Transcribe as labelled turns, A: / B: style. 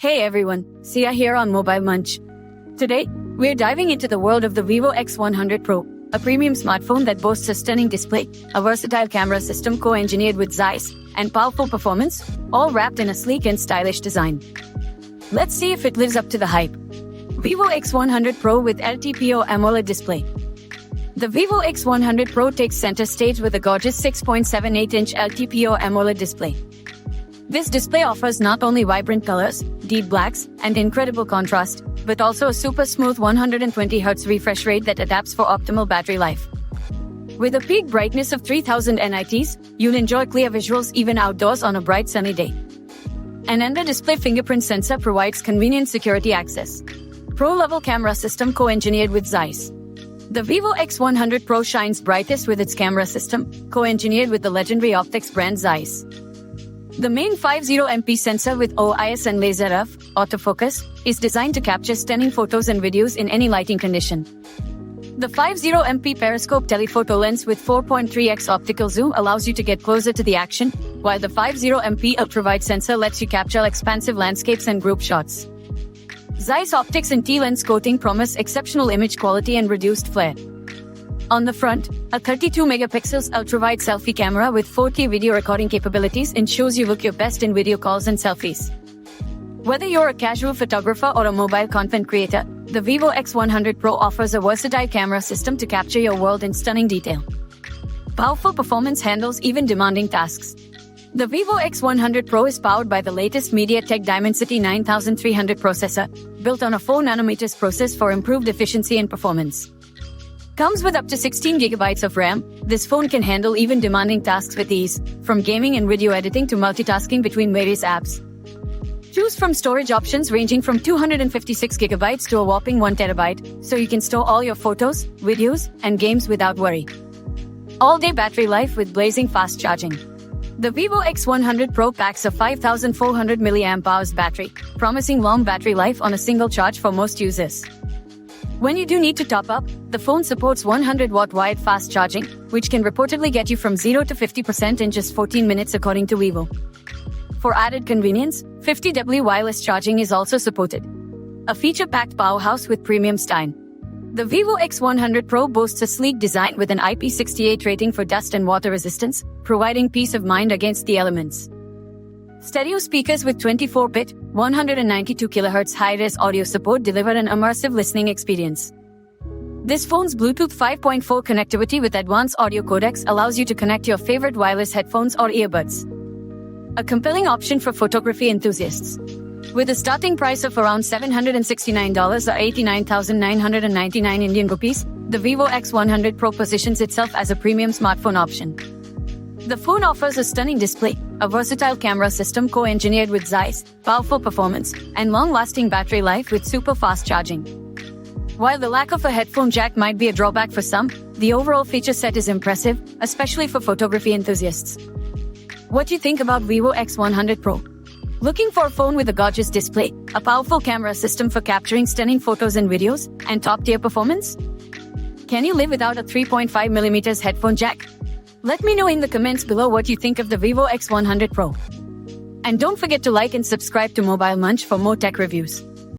A: Hey everyone, Sia here on Mobile Munch. Today, we're diving into the world of the Vivo X100 Pro, a premium smartphone that boasts a stunning display, a versatile camera system co-engineered with Zeiss, and powerful performance, all wrapped in a sleek and stylish design. Let's see if it lives up to the hype. Vivo X100 Pro with LTPO AMOLED display. The Vivo X100 Pro takes center stage with a gorgeous 6.78-inch LTPO AMOLED display. This display offers not only vibrant colors, deep blacks, and incredible contrast, but also a super smooth 120Hz refresh rate that adapts for optimal battery life. With a peak brightness of 3000 nits, you'll enjoy clear visuals even outdoors on a bright sunny day. An under-display fingerprint sensor provides convenient security access. Pro-level camera system co-engineered with Zeiss. The Vivo X100 Pro shines brightest with its camera system, co-engineered with the legendary optics brand Zeiss. The main 50MP sensor with OIS and laser autofocus is designed to capture stunning photos and videos in any lighting condition. The 50MP periscope telephoto lens with 4.3x optical zoom allows you to get closer to the action, while the 50MP ultrawide sensor lets you capture expansive landscapes and group shots. Zeiss optics and T-lens coating promise exceptional image quality and reduced flare. On the front, a 32-megapixels ultrawide selfie camera with 4K video recording capabilities ensures you look your best in video calls and selfies. Whether you're a casual photographer or a mobile content creator, the Vivo X100 Pro offers a versatile camera system to capture your world in stunning detail. Powerful performance handles even demanding tasks. The Vivo X100 Pro is powered by the latest MediaTek Dimensity 9300 processor, built on a 4nm process for improved efficiency and performance. Comes with up to 16GB of RAM, this phone can handle even demanding tasks with ease, from gaming and video editing to multitasking between various apps. Choose from storage options ranging from 256GB to a whopping 1TB, so you can store all your photos, videos, and games without worry. All-day battery life with blazing fast charging. The Vivo X100 Pro packs a 5400 mAh battery, promising long battery life on a single charge for most users. When you do need to top up, the phone supports 100-watt wired fast charging, which can reportedly get you from 0 to 50% in just 14 minutes according to Vivo. For added convenience, 50W wireless charging is also supported. A feature-packed powerhouse with premium style. The Vivo X100 Pro boasts a sleek design with an IP68 rating for dust and water resistance, providing peace of mind against the elements. Stereo speakers with 24-bit, 192 kHz high-res audio support deliver an immersive listening experience. This phone's Bluetooth 5.4 connectivity with advanced audio codecs allows you to connect your favorite wireless headphones or earbuds. A compelling option for photography enthusiasts. With a starting price of around $769 or 89,999 Indian rupees, the Vivo X100 Pro positions itself as a premium smartphone option. The phone offers a stunning display, a versatile camera system co-engineered with Zeiss, powerful performance, and long-lasting battery life with super fast charging. While the lack of a headphone jack might be a drawback for some, the overall feature set is impressive, especially for photography enthusiasts. What do you think about Vivo X100 Pro? Looking for a phone with a gorgeous display, a powerful camera system for capturing stunning photos and videos, and top-tier performance? Can you live without a 3.5mm headphone jack? Let me know in the comments below what you think of the Vivo X100 Pro. And don't forget to like and subscribe to Mobile Munch for more tech reviews.